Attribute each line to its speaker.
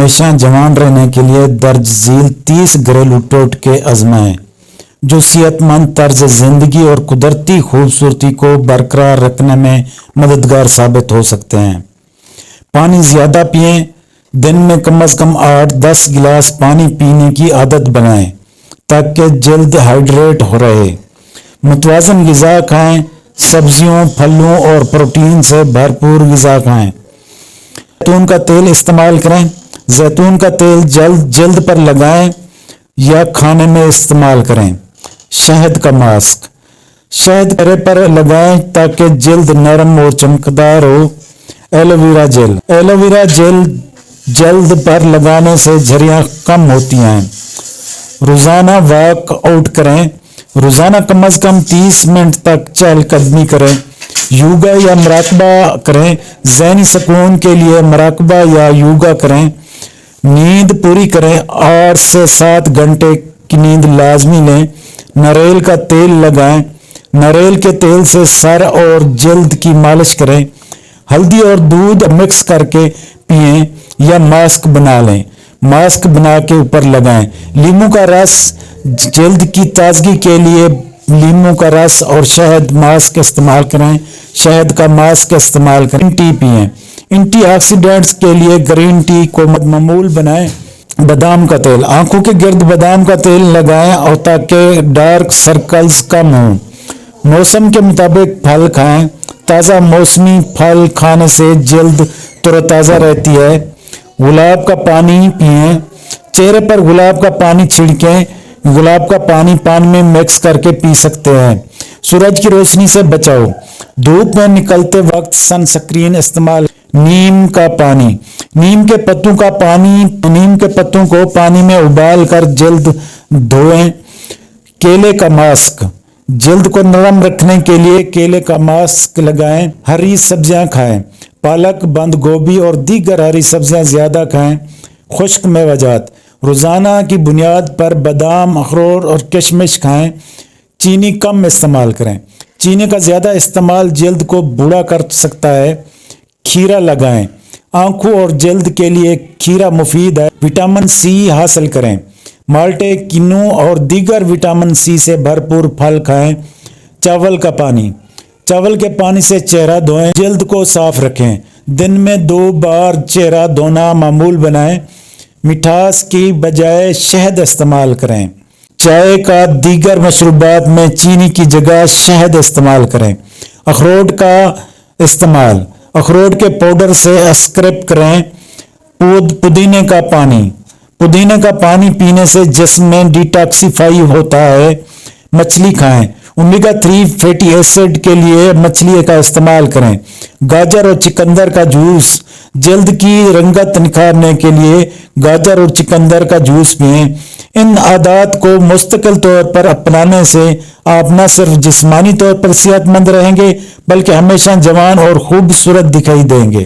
Speaker 1: ہمیشہ جوان رہنے کے لیے درج ذیل 30 گھریلو ٹوٹکے آزمائیں جو صحت مند طرز زندگی اور قدرتی خوبصورتی کو برقرار رکھنے میں مددگار ثابت ہو سکتے ہیں۔ پانی زیادہ پئیں، دن میں کم از کم 8-10 گلاس پانی پینے کی عادت بنائیں تاکہ جلد ہائیڈریٹ ہو رہے۔ متوازن غذا کھائیں، سبزیوں، پھلوں اور پروٹین سے بھرپور غذا کھائیں۔ زیتون کا تیل استعمال کریں۔ زیتون کا تیل جلد پر لگائیں یا کھانے میں استعمال کریں۔ شہد کا ماسک، شہد چہرے پر لگائیں تاکہ جلد نرم اور چمکدار ہو۔ Aloe vera gel, aloe vera gel جلد پر لگانے سے جھریاں کم ہوتی ہیں۔ روزانہ واک آؤٹ کریں، روزانہ کم از کم 30 منٹ تک چہل قدمی کریں۔ یوگا یا مراقبہ کریں، ذہنی سکون کے لیے مراقبہ یا یوگا کریں۔ نیند پوری کریں، 8 سے 7 گھنٹے کی نیند لازمی لیں۔ ناریل کا تیل لگائیں، ناریل کے تیل سے سر اور جلد کی مالش کریں۔ ہلدی اور دودھ مکس کر کے پئیں یا ماسک بنا لیں، ماسک بنا کے اوپر لگائیں۔ لیموں کا رس، جلد کی تازگی کے لیے لیموں کا رس اور شہد ماسک استعمال کریں، شہد کا ماسک استعمال کریں۔ ٹی پئیں، اینٹی آکسیڈنٹس کے لیے گرین ٹی کو معمول بنائیں۔ بادام کا تیل، آنکھوں کے گرد بادام کا تیل لگائیں اور تاکہ ڈارک سرکلز کم ہوں۔ موسم کے مطابق پھل کھائیں، تازہ موسمی پھل کھانے سے جلد تر و تازہ رہتی ہے۔ گلاب کا پانی پئیں، چہرے پر گلاب کا پانی چھڑکیں، گلاب کا پانی پانی میں مکس کر کے پی سکتے ہیں۔ سورج کی روشنی سے بچاؤ، دھوپ میں نکلتے وقت سن سکرین استعمال۔ نیم کا پانی، نیم کے پتوں کو پانی میں ابال کر جلد دھوئیں۔ کیلے کا ماسک، جلد کو نرم رکھنے کے لیے کیلے کا ماسک لگائیں۔ ہری سبزیاں کھائیں، پالک، بند گوبھی اور دیگر ہری سبزیاں زیادہ کھائیں۔ خشک میوہ جات، روزانہ کی بنیاد پر بادام، اخروٹ اور کشمش کھائیں۔ چینی کم استعمال کریں، چینی کا زیادہ استعمال جلد کو بوڑھا کر سکتا ہے۔ کھیرا لگائیں، آنکھوں اور جلد کے لیے کھیرا مفید ہے۔ وٹامن سی حاصل کریں، مالٹے، کینو اور دیگر وٹامن سی سے بھرپور پھل کھائیں۔ چاول کا پانی، چاول کے پانی سے چہرہ دھوئیں، جلد کو صاف رکھیں۔ دن میں 2 بار چہرہ دھونا معمول بنائیں۔ مٹھاس کی بجائے شہد استعمال کریں، چائے کا دیگر مشروبات میں چینی کی جگہ شہد استعمال کریں۔ اخروٹ کا استعمال، اخروٹ کے پاؤڈر سے اسکرب کریں۔ پودینے کا پانی، پودینے کا پانی پینے سے جسم میں ڈیٹاکسیفائی ہوتا ہے۔ مچھلی کھائیں، اومیگا 3 فیٹی ایسڈ کے لیے مچھلی کا استعمال کریں۔ گاجر اور چقندر کا جوس، جلد کی رنگت نکھارنے کے لیے گاجر اور چقندر کا جوس پئیں۔ ان عادات کو مستقل طور پر اپنانے سے آپ نہ صرف جسمانی طور پر صحت مند رہیں گے بلکہ ہمیشہ جوان اور خوبصورت دکھائی دیں گے۔